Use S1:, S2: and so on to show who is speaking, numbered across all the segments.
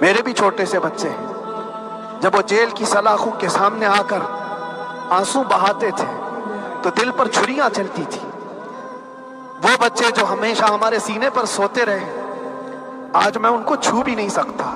S1: میرے بھی چھوٹے سے بچے ہیں، جب وہ جیل کی سلاخوں کے سامنے آ کر آنسو بہاتے تھے تو دل پر چھریاں چلتی تھی۔ وہ بچے جو ہمیشہ ہمارے سینے پر سوتے رہے، آج میں ان کو چھو بھی نہیں سکتا۔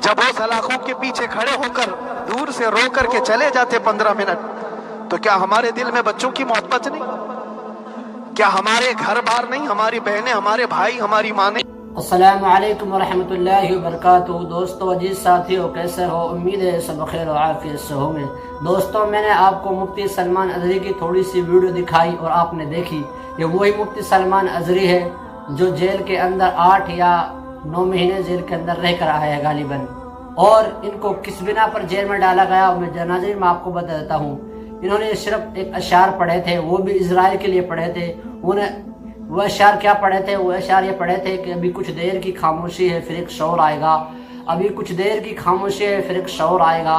S1: جب وہ سلاخوں کے پیچھے کھڑے ہو کر دور سے رو کر کے چلے جاتے 15 منٹ، تو کیا ہمارے دل میں بچوں کی محبت نہیں؟ کیا ہمارے گھر بار نہیں، ہماری بہنیں، ہمارے بھائی، ہماری ماں نہیں؟
S2: السلام علیکم ورحمۃ اللہ وبرکاتہ۔ دوستو عزیز ساتھیو، کیسے ہو؟ امید ہے سب خیر و عافیت سے ہوں گے۔ دوستو، میں نے آپ کو مفتی سلمان ازہری کی تھوڑی سی ویڈیو دکھائی اور آپ نے دیکھی، یہ وہی مفتی سلمان ازہری ہے جو جیل کے اندر 8 یا 9 مہینے جیل کے اندر رہ کر آیا ہے غالباً، اور ان کو کس بنا پر جیل میں ڈالا گیا میں ناظرین میں آپ کو بتا دیتا ہوں۔ انہوں نے صرف ایک اشعار پڑھے تھے، وہ بھی اسرائیل کے لیے پڑھے تھے۔ وہ اشعار کیا پڑھے تھے؟ وہ اشعار یہ پڑھے تھے کہ ابھی کچھ دیر کی خاموشی ہے، پھر ایک شور آئے گا۔ ابھی کچھ دیر کی خاموشی ہے، پھر ایک شور آئے گا۔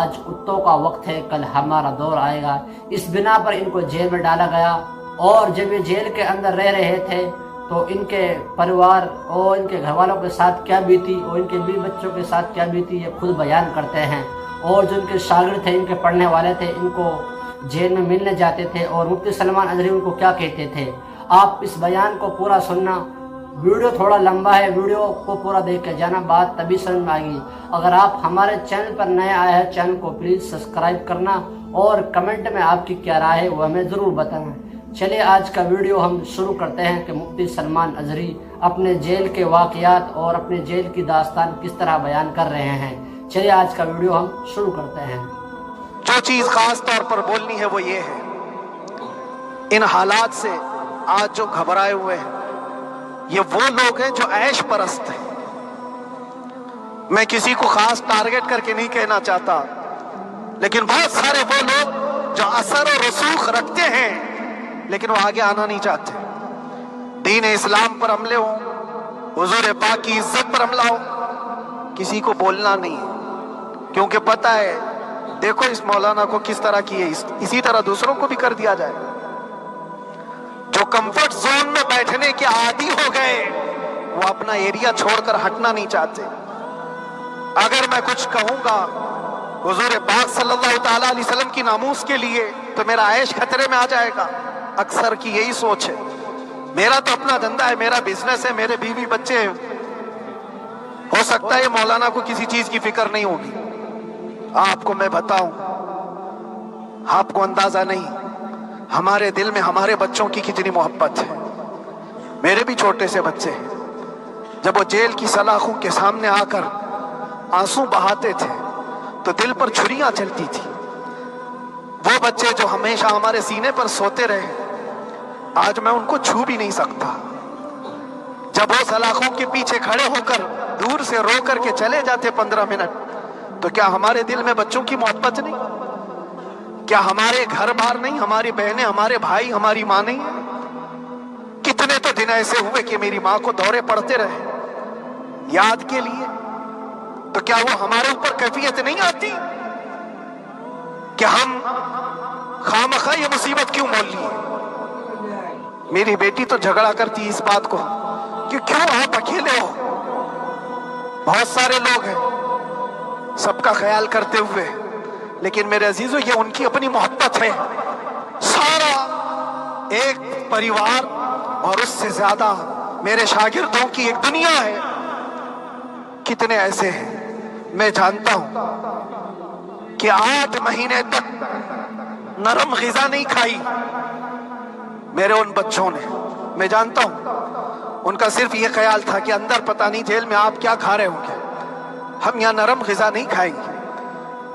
S2: آج کتوں کا وقت ہے، کل ہمارا دور آئے گا۔ اس بنا پر ان کو جیل میں ڈالا گیا، اور جب یہ جیل کے اندر رہ رہے تھے تو ان کے پریوار اور ان کے گھر والوں کے ساتھ کیا بیتی اور ان کے بیوی بچوں کے ساتھ کیا بیتی، یہ خود بیان کرتے ہیں۔ اور جو ان کے شاگرد تھے، ان کے پڑھنے والے تھے، ان کو جیل میں ملنے جاتے تھے، اور مفتی سلمان ازہری ان کو کیا کہتے تھے۔ آپ اس بیان کو پورا سننا، ویڈیو تھوڑا لمبا ہے، ویڈیو کو پورا دیکھ کے جانا، بات تبھی سمجھ میں آئے گی۔ اگر آپ ہمارے چینل پر نئے آئے ہیں، چینل کو پلیز سبسکرائب کرنا، اور کمنٹ میں آپ کی کیا رائے ہے وہ ہمیں ضرور بتانا۔ چلیے آج کا ویڈیو ہم شروع کرتے ہیں کہ مفتی سلمان ازہری اپنے جیل کے واقعات اور اپنے جیل کی داستان کس طرح بیان کر رہے ہیں۔ چلیے آج کا ویڈیو ہم شروع کرتے ہیں۔
S1: جو چیز خاص طور پر بولنی ہے وہ یہ ہے، ان حالات سے آج جو گھبرائے ہوئے ہیں، یہ وہ لوگ ہیں جو عیش پرست ہیں۔ میں کسی کو خاص ٹارگٹ کر کے نہیں کہنا چاہتا، لیکن بہت سارے وہ لوگ جو اثر و رسوخ رکھتے ہیں لیکن وہ آگے آنا نہیں چاہتے۔ دین اسلام پر حملے ہوں، حضور پاک کی عزت پر حملہ ہو، کسی کو بولنا نہیں ہے، کیونکہ پتہ ہے دیکھو اس مولانا کو کس طرح کی ہے، اسی طرح دوسروں کو بھی کر دیا جائے۔ جو کمفرٹ زون میں بیٹھنے کے عادی ہو گئے وہ اپنا ایریا چھوڑ کر ہٹنا نہیں چاہتے۔ اگر میں کچھ کہوں گا حضور پاک صلی اللہ تعالیٰ علیہ وسلم کی ناموس کے لیے تو میرا عیش خطرے میں آ جائے گا۔ اکثر کی یہی سوچ ہے، میرا تو اپنا دھندا ہے، میرا بزنس ہے، میرے بیوی بچے ہیں، ہو سکتا ہے مولانا کو کسی چیز کی فکر نہیں ہوگی۔ آپ کو میں بتاؤں، آپ کو اندازہ نہیں ہمارے دل میں ہمارے بچوں کی کتنی محبت ہے۔ میرے بھی چھوٹے سے بچے ہیں، جب وہ جیل کی سلاخوں کے سامنے آ کر آنسو بہاتے تھے تو دل پر چھریاں چلتی تھی۔ وہ بچے جو ہمیشہ ہمارے سینے پر سوتے رہے، آج میں ان کو چھو بھی نہیں سکتا۔ جب وہ سلاخوں کے پیچھے کھڑے ہو کر دور سے رو کر کے چلے جاتے 15 منٹ، تو کیا ہمارے دل میں بچوں کی محبت نہیں؟ کیا ہمارے گھر بار نہیں، ہماری بہنیں، ہمارے بھائی، ہماری ماں نہیں؟ کتنے تو دن ایسے ہوئے کہ میری ماں کو دورے پڑتے رہے یاد کے لیے، تو کیا وہ ہمارے اوپر کیفیت نہیں آتی کہ ہم خامخواہ یہ مصیبت کیوں مول لی ہے؟ میری بیٹی تو جھگڑا کرتی اس بات کو کہ کیوں آپ اکیلے ہو، بہت سارے لوگ ہیں سب کا خیال کرتے ہوئے، لیکن میرے عزیزو یہ ان کی اپنی محبت ہے۔ سارا ایک پریوار اور اس سے زیادہ میرے شاگردوں کی ایک دنیا ہے۔ کتنے ایسے ہیں، میں جانتا ہوں کہ 8 مہینے تک نرم غذا نہیں کھائی میرے ان بچوں نے۔ میں جانتا ہوں ان کا صرف یہ خیال تھا کہ اندر پتہ نہیں جیل میں آپ کیا کھا رہے ہوں گے، ہم یہاں نرم غذا نہیں کھائیں گے،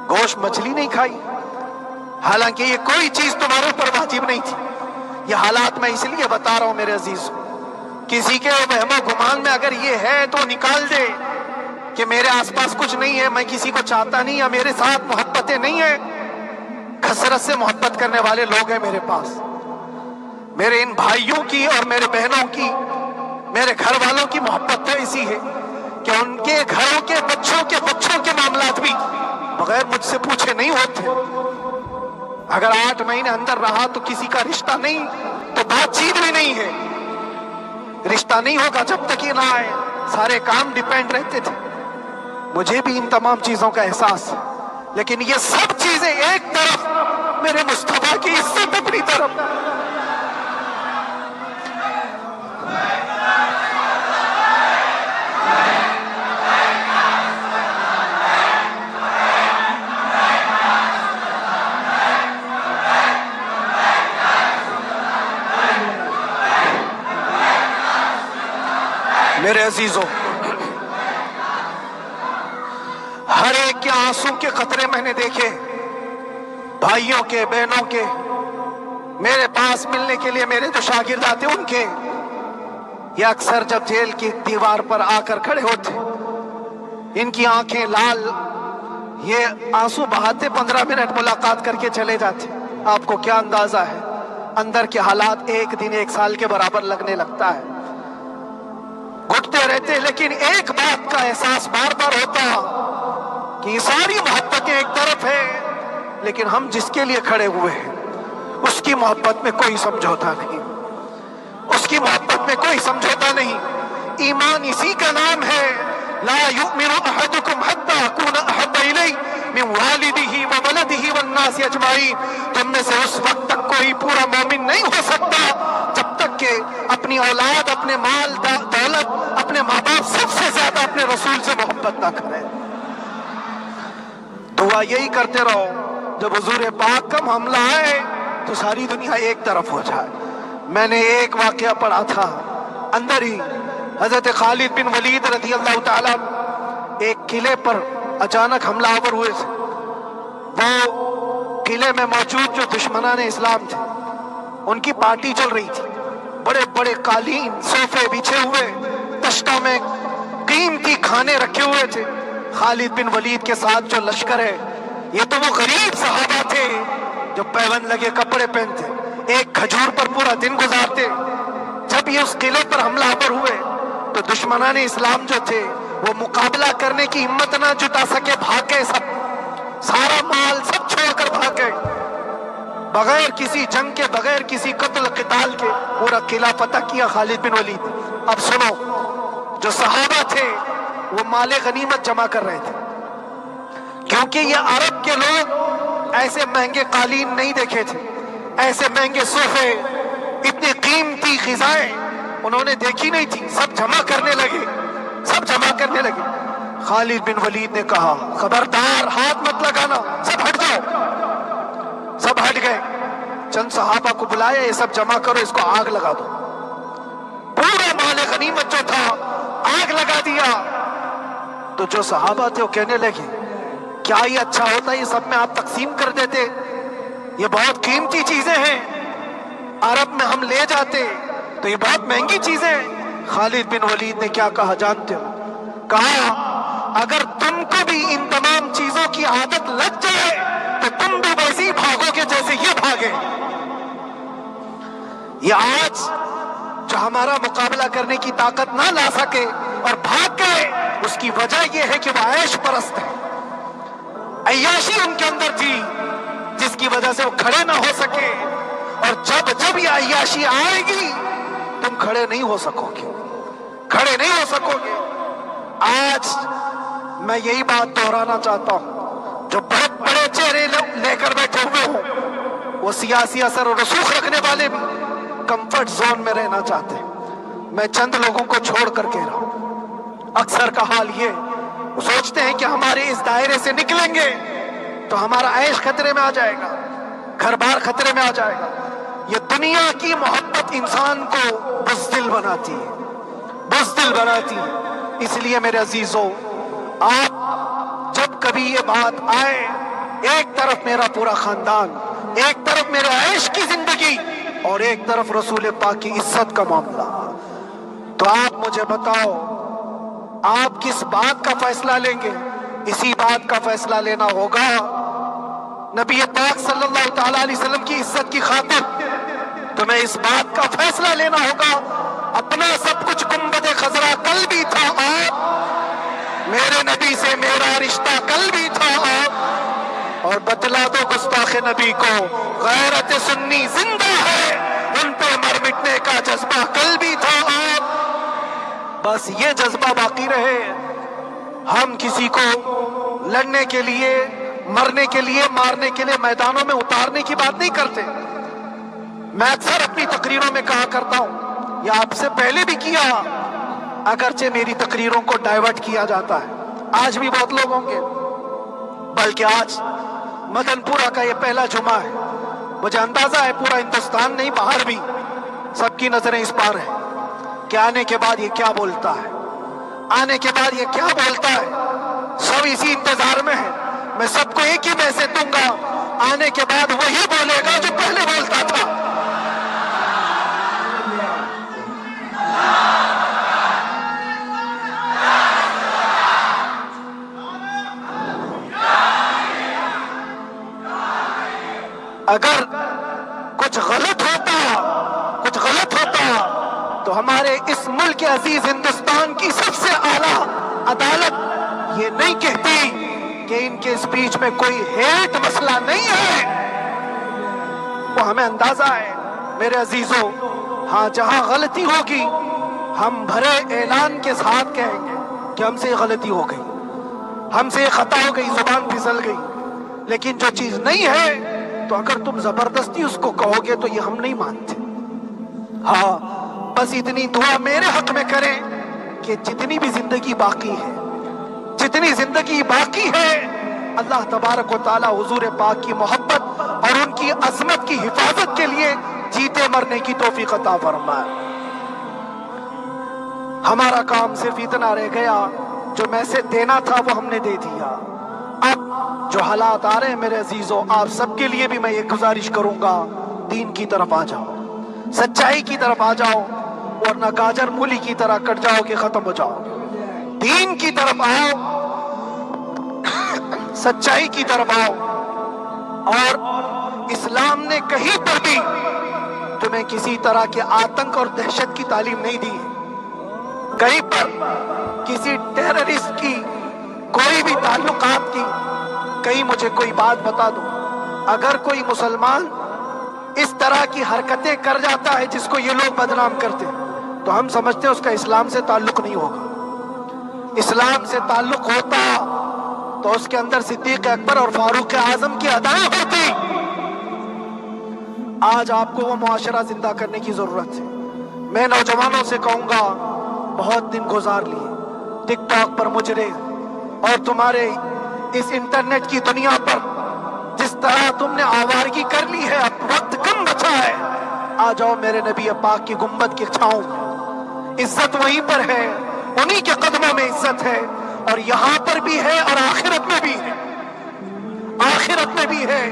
S1: گوشت مچھلی نہیں کھائی، حالانکہ یہ کوئی چیز تمہارے اوپر واجب نہیں تھی۔ یہ حالات میں اس لیے بتا رہا ہوں میرے عزیز، کسی کے وہم و گمان میں اگر یہ ہے تو نکال دے کہ میرے آس پاس کچھ نہیں ہے، میں کسی کو چاہتا نہیں، یا میرے ساتھ محبتیں نہیں ہیں۔ کثرت سے محبت کرنے والے لوگ ہیں میرے پاس، میرے ان بھائیوں کی اور میرے بہنوں کی، میرے گھر والوں کی محبت تو ایسی ہے کہ ان کے گھروں کے بچوں کے معاملات بھی بغیر مجھ سے پوچھے نہیں ہوتے۔ اگر 8 مہینے اندر رہا تو کسی کا رشتہ نہیں تو بات چیت بھی نہیں ہے، رشتہ نہیں ہوگا جب تک یہ نہ آئے، سارے کام ڈیپینڈ رہتے تھے۔ مجھے بھی ان تمام چیزوں کا احساس ہے، لیکن یہ سب چیزیں ایک طرف، میرے مصطفیٰ کی عزت اپنی طرف۔ میرے عزیزوں، ہر ایک کے آنسوں کے قطرے میں نے دیکھے، بھائیوں کے، بہنوں کے، میرے پاس ملنے کے لیے میرے جو شاگرد آتے ان کے، یہ اکثر جب جیل کی دیوار پر آ کر کھڑے ہوتے، ان کی آنکھیں لال، یہ آنسو بہاتے 15 منٹ ملاقات کر کے چلے جاتے۔ آپ کو کیا اندازہ ہے اندر کے حالات ایک دن 1 سال کے برابر لگنے لگتا ہے، گھٹتے رہتے، لیکن ایک بات کا احساس بار بار ہوتا کہ یہ ساری محبتیں ایک طرف ہیں، لیکن ہم جس کے لیے کھڑے ہوئے ہیں اس کی محبت میں کوئی سمجھوتا نہیں، اس کی محبت میں کوئی سمجھوتا نہیں۔ ایمان اسی کا نام ہے، لا یؤمن احدکم حتی اکون احب الیہ من والدہ وولدہ والناس اجمعین۔ تم میں سے اس وقت تک کوئی پورا مومن نہیں ہو سکتا جب تک کہ اپنی اولاد، اپنے مال دولت، اپنے ماں باپ، سب سے زیادہ اپنے رسول سے محبت نہ کرے۔ دعا یہی کرتے رہو جب حضور پاک کا معاملہ آئے تو ساری دنیا ایک طرف ہو جائے۔ میں نے ایک واقعہ پڑھا تھا اندر ہی، حضرت خالد بن ولید رضی اللہ تعالیٰ ایک قلعے پر اچانک حملہ آور ہوئے تھے۔ وہ قلعے میں موجود جو دشمنان اسلام تھے ان کی پارٹی چل رہی تھی، بڑے بڑے قالین، صوفے بچھے ہوئے، تشتوں میں قیمتی کھانے رکھے ہوئے تھے۔ خالد بن ولید کے ساتھ جو لشکر ہے، یہ تو وہ غریب صحابہ تھے جو پیون لگے کپڑے پہنتے، ایک کھجور پر پورا دن گزارتے۔ جب یہ اس قلعے پر حملہ آور ہوئے تو دشمنان اسلام جو تھے وہ مقابلہ کرنے کی ہمت نہ جتا سکے، بھاگ گئے، سب سارا مال سب چھوڑ کر بھاگ گئے، بغیر کسی جنگ کے، بغیر کسی قتل قتال کے پورا قلعہ فتح کیا خالد بن ولید۔ اب سنو، جو صحابہ تھے وہ مال غنیمت جمع کر رہے تھے، کیونکہ یہ عرب کے لوگ ایسے مہنگے قالین نہیں دیکھے تھے، ایسے مہنگے صوفے، اتنی قیمتی غذائیں انہوں نے دیکھی نہیں تھی۔ سب جمع کرنے لگے، سب جمع کرنے لگے۔ خالد بن ولید نے کہا خبردار، ہاتھ مت لگانا، سب ہٹ جاؤ۔ سب ہٹ گئے، چند صحابہ کو بلایا، یہ سب جمع کرو، اس کو آگ لگا دو۔ پورا مال غنیمت جو تھا آگ لگا دیا۔ تو جو صحابہ تھے وہ کہنے لگے کیا یہ اچھا ہوتا یہ سب میں آپ تقسیم کر دیتے، یہ بہت قیمتی چیزیں ہیں، عرب میں ہم لے جاتے تو یہ بہت مہنگی چیزیں ہیں۔ خالد بن ولید نے کیا کہا جانتے ہو؟ کہا اگر تم کو بھی ان تمام چیزوں کی عادت لگ جائے تو تم بھی ویسے ہی بھاگو گے جیسے یہ بھاگے۔ یہ آج جو ہمارا مقابلہ کرنے کی طاقت نہ لا سکے اور بھاگ گئے، اس کی وجہ یہ ہے کہ وہ عیش پرست ہے، عیاشی ان کے اندر تھی جس کی وجہ سے وہ کھڑے نہ ہو سکے، اور جب یہ عیاشی آئے گی تم کھڑے نہیں ہو سکو گے، کھڑے نہیں ہو سکو گے۔ آج میں یہی بات دہرانا چاہتا ہوں، جو بہت بڑے چہرے لے کر بیٹھے ہوئے ہوں، وہ سیاسی اثر و رسوخ رکھنے والے بھی کمفرٹ زون میں رہنا چاہتے ہیں۔ میں چند لوگوں کو چھوڑ کر کہہ رہا ہوں، اکثر کا حال یہ، وہ سوچتے ہیں کہ ہمارے اس دائرے سے نکلیں گے تو ہمارا عیش خطرے میں آ جائے گا، گھر بار خطرے میں آ جائے گا۔ یہ دنیا کی محبت انسان کو بزدل بناتی ہے، بزدل بناتی ہے۔ اس لیے میرے عزیزوں، آپ جب کبھی یہ بات آئے، ایک طرف میرا پورا خاندان، ایک طرف میرے عیش کی زندگی اور ایک طرف رسول پاک کی عزت کا معاملہ، تو آپ مجھے بتاؤ آپ کس بات کا فیصلہ لیں گے؟ اسی بات کا فیصلہ لینا ہوگا نبی پاک صلی اللہ تعالیٰ علیہ وسلم کی عزت کی خاطر تمہیں اس بات کا فیصلہ لینا ہوگا۔ اپنا سب کچھ گنبد خضرا کل بھی تھا آپ، میرے نبی سے میرا رشتہ کل بھی تھا آپ، اور بتلا دو گستاخ نبی کو غیرت سنی زندہ ہے، ان پہ مر مٹنے کا جذبہ کل بھی تھا آپ۔ بس یہ جذبہ باقی رہے، ہم کسی کو لڑنے کے لیے، مرنے کے لیے، مارنے کے لیے میدانوں میں اتارنے کی بات نہیں کرتے۔ میں اکثر اپنی تقریروں میں کہا کرتا ہوں، یا آپ سے پہلے بھی کیا، اگرچہ میری تقریروں کو ڈائیورٹ کیا جاتا ہے، آج بھی بہت لوگ ہوں گے، بلکہ آج مدن پورہ کا یہ پہلا جمعہ ہے، مجھے اندازہ ہے پورا ہندوستان نہیں، باہر بھی سب کی نظریں اس پار ہیں کہ آنے کے بعد یہ کیا بولتا ہے، آنے کے بعد یہ کیا بولتا ہے۔ سب اسی انتظار میں ہیں۔ میں سب کو ایک ہی میسج دوں گا، آنے کے بعد وہی بولے گا جو پہلے بولتا تھا۔ اگر کچھ غلط ہوتا تو ہمارے اس ملک عزیز ہندوستان کی سب سے اعلیٰ عدالت یہ نہیں کہتی کہ ان کے اسپیچ میں کوئی ہیٹ مسئلہ نہیں ہے۔ وہ ہمیں اندازہ ہے میرے عزیزوں، ہاں جہاں غلطی ہوگی ہم بھرے اعلان کے ساتھ کہیں گے کہ ہم سے یہ غلطی ہو گئی، ہم سے یہ خطا ہو گئی، زبان پھسل گئی۔ لیکن جو چیز نہیں ہے تو اگر تم زبردستی اس کو کہو گے تو یہ ہم نہیں مانتے۔ ہاں بس اتنی دعا میرے حق میں کریں کہ جتنی بھی زندگی باقی ہے اللہ تبارک و تعالی حضور پاک کی محبت اور ان کی عظمت کی حفاظت کے لیے جیتے مرنے کی توفیق عطا فرمائے۔ ہمارا کام صرف اتنا رہ گیا، جو میسج دینا تھا وہ ہم نے دے دیا۔ اب جو حالات آ رہے ہیں میرے عزیزوں، آپ سب کے لیے بھی میں یہ گزارش کروں گا، دین کی طرف آ جاؤ، سچائی کی طرف آ جاؤ، ورنہ گاجر مولی کی طرح کٹ جاؤ کہ ختم ہو جاؤ۔ دین کی طرف آؤ، سچائی کی طرف آؤ، اور اسلام نے کہیں پر بھی تمہیں کسی طرح کے آتنک اور دہشت کی تعلیم نہیں دی ہے، کہیں پر کسی ٹیررسٹ کی کوئی بھی تعلقات کی۔ کہیں مجھے کوئی بات بتا دو، اگر کوئی مسلمان اس طرح کی حرکتیں کر جاتا ہے جس کو یہ لوگ بدنام کرتے تو ہم سمجھتے ہیں اس کا اسلام سے تعلق نہیں ہوگا۔ اسلام سے تعلق ہوتا تو اس کے اندر صدیق اکبر اور فاروق اعظم کی ادائیں ہوتی۔ آج آپ کو وہ معاشرہ زندہ کرنے کی ضرورت ہے۔ میں نوجوانوں سے کہوں گا، بہت دن گزار لیے ٹک ٹاک پر مجرے، اور تمہارے اس انٹرنیٹ کی دنیا پر جس طرح تم نے آوارگی کر لی ہے، اب وقت کم بچا ہے۔ آ جاؤ میرے نبی پاک کی گنبد کی چھاؤں میں، عزت وہیں پر ہے، انہی کے قدموں میں عزت ہے، اور یہاں پر بھی ہے اور آخرت میں بھی ہے، آخرت میں بھی ہے۔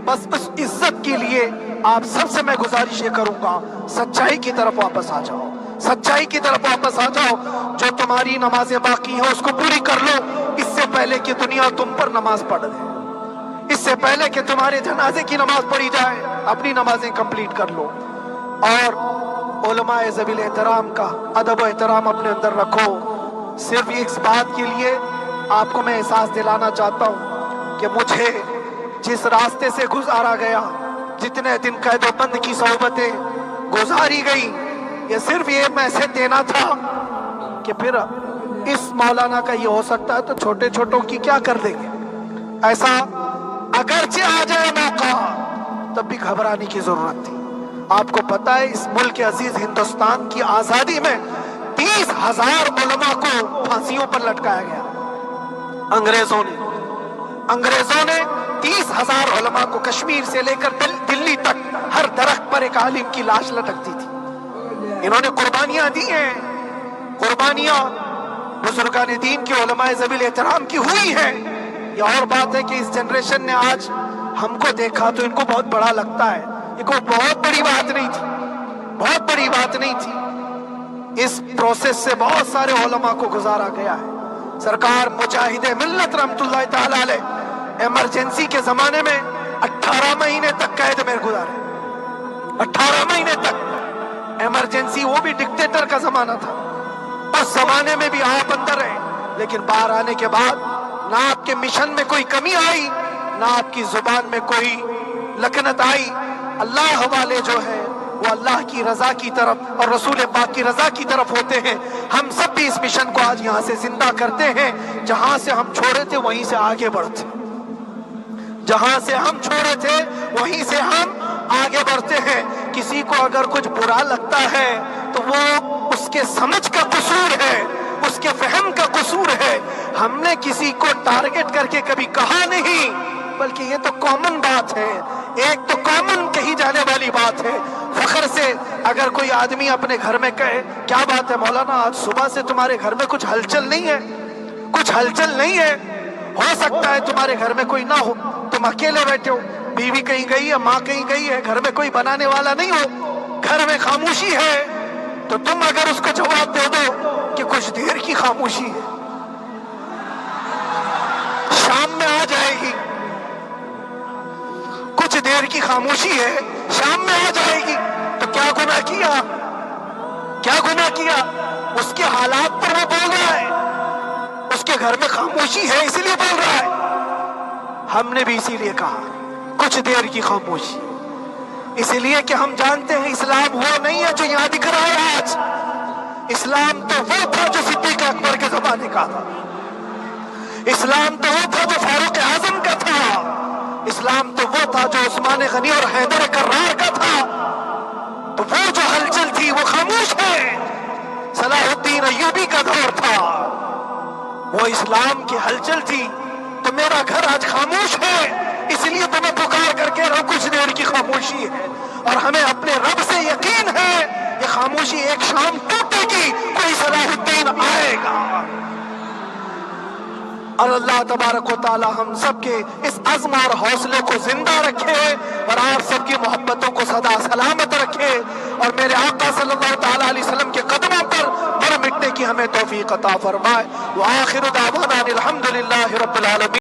S1: بس اس عزت کے لیے آپ سب سے میں گزارش یہ کروں گا، سچائی کی طرف واپس آ جاؤ، سچائی کی طرف واپس آ جاؤ۔ جو تمہاری نمازیں باقی ہیں اس کو پوری کر لو، اس سے پہلے کہ دنیا تم پر نماز پڑھ دے، اس سے پہلے کہ تمہارے جنازے کی نماز پڑھی جائے، اپنی نمازیں کمپلیٹ کر لو۔ اور علماء ذوی احترام کا ادب و احترام اپنے اندر رکھو۔ صرف اس بات کے لیے آپ کو میں احساس دلانا چاہتا ہوں کہ مجھے جس راستے سے گزارا گیا، جتنے دن قید و بند کی صحبتیں گزاری گئی، یہ صرف یہ میسج دینا تھا کہ پھر اس مولانا کا یہ ہو سکتا ہے تو چھوٹے چھوٹوں کی کیا کر دیں گے۔ ایسا اگرچہ آ جائے موقع تب بھی گھبرانے کی ضرورت تھی۔ آپ کو پتہ ہے اس ملک عزیز ہندوستان کی آزادی میں 30,000 علماء کو پھانسیوں پر لٹکایا گیا۔ انگریزوں نے 30,000 علماء کو کشمیر سے لے کر دلی تک ہر درخت پر ایک عالم کی لاش لٹکتی تھی۔ انہوں نے قربانیاں دی ہیں، قربانیاں بزرگان دین کے علماء ذوی احترام کی ہوئی ہیں۔ یہ اور بات ہے کہ اس جنریشن نے آج ہم کو دیکھا تو ان کو بہت بڑا لگتا ہے، یہ کوئی بہت بڑی بات نہیں تھی، بہت بڑی بات نہیں تھی۔ اس پروسیس سے بہت سارے علماء کو گزارا گیا ہے۔ سرکار مجاہد ملت رحمت اللہ تعالی علیہ ایمرجنسی کے زمانے میں 18 مہینے تک قید میں گزارے، 18 مہینے تک ایمرجنسی، وہ بھی ڈکٹیٹر کا زمانہ تھا۔ اس زمانے میں بھی آپ اندر رہے، لیکن باہر آنے کے بعد نہ آپ کے مشن میں کوئی کمی آئی، نہ آپ کی زبان میں کوئی لکنت آئی۔ اللہ والے جو ہے وہ اللہ کی رضا کی طرف اور رسول پاک کی رضا کی طرف ہوتے ہیں۔ ہم سب بھی اس مشن کو آج یہاں سے زندہ کرتے ہیں، جہاں سے ہم چھوڑے تھے وہیں سے آگے بڑھتے، جہاں سے ہم چھوڑے تھے وہیں سے ہم آگے بڑھتے ہیں۔ کسی کو اگر کچھ برا لگتا ہے تو وہ اس کے سمجھ کا قصور ہے، اس کے فہم کا قصور ہے۔ ہم نے کسی کو ٹارگٹ کر کے کبھی کہا نہیں، بلکہ یہ تو کامن بات ہے، ایک تو کامن کہی جانے والی بات ہے۔ فخر سے اگر کوئی آدمی اپنے گھر میں کہے کیا بات ہے مولانا آج صبح سے تمہارے گھر میں کچھ ہلچل نہیں ہے، کچھ ہلچل نہیں ہے، ہو سکتا ہے تمہارے گھر میں کوئی نہ ہو، تم اکیلے بیٹھے ہو، بیوی کہیں گئی ہے، ماں کہیں گئی ہے، گھر میں کوئی بنانے والا نہیں ہو، گھر میں خاموشی ہے، تو تم اگر اس کو جواب دے دو کہ کچھ دیر کی خاموشی ہے، شام میں آ جائے گی، کچھ دیر کی خاموشی ہے، شام میں آ جائے گی، تو کیا گناہ کیا؟ کیا گناہ کیا؟ اس کے حالات پر وہ بول رہا ہے، اس کے گھر میں خاموشی ہے اس لیے بول رہا ہے۔ ہم نے بھی اسی لیے کہا کچھ دیر کی خاموشی، اس لیے کہ ہم جانتے ہیں اسلام وہ نہیں ہے جو یہاں دکھ رہا ہے آج، اسلام تو وہ تھا جو صدیق اکبر کے زمانے کا تھا، اسلام تو وہ تھا جو فاروق اعظم کا تھا، اسلام تو وہ تھا جو عثمان غنی اور حیدر کرار کا تھا، تو وہ جو ہلچل تھی وہ خاموش ہے، صلاح الدین ایوبی کا دور تھا، وہ اسلام کی ہلچل تھی، تو میرا گھر آج خاموش ہے، اس لیے تو میں پکار کر کے رہا ہوں کچھ دیر کی خاموشی ہے، اور ہمیں اپنے رب سے یقین ہے یہ خاموشی ایک شام ٹوٹے گی، کوئی صلاح الدین آئے گا۔ اور اللہ تبارک و تعالی ہم سب کے اس عزم اور حوصلے کو زندہ رکھے، اور آپ سب کی محبتوں کو سدا سلامت رکھے، اور میرے آقا صلی اللہ تعالی علیہ وسلم کے قدموں پر بر مٹنے کی ہمیں توفیق عطا فرمائے۔ وآخر دعوانا الحمدللہ رب العالمین۔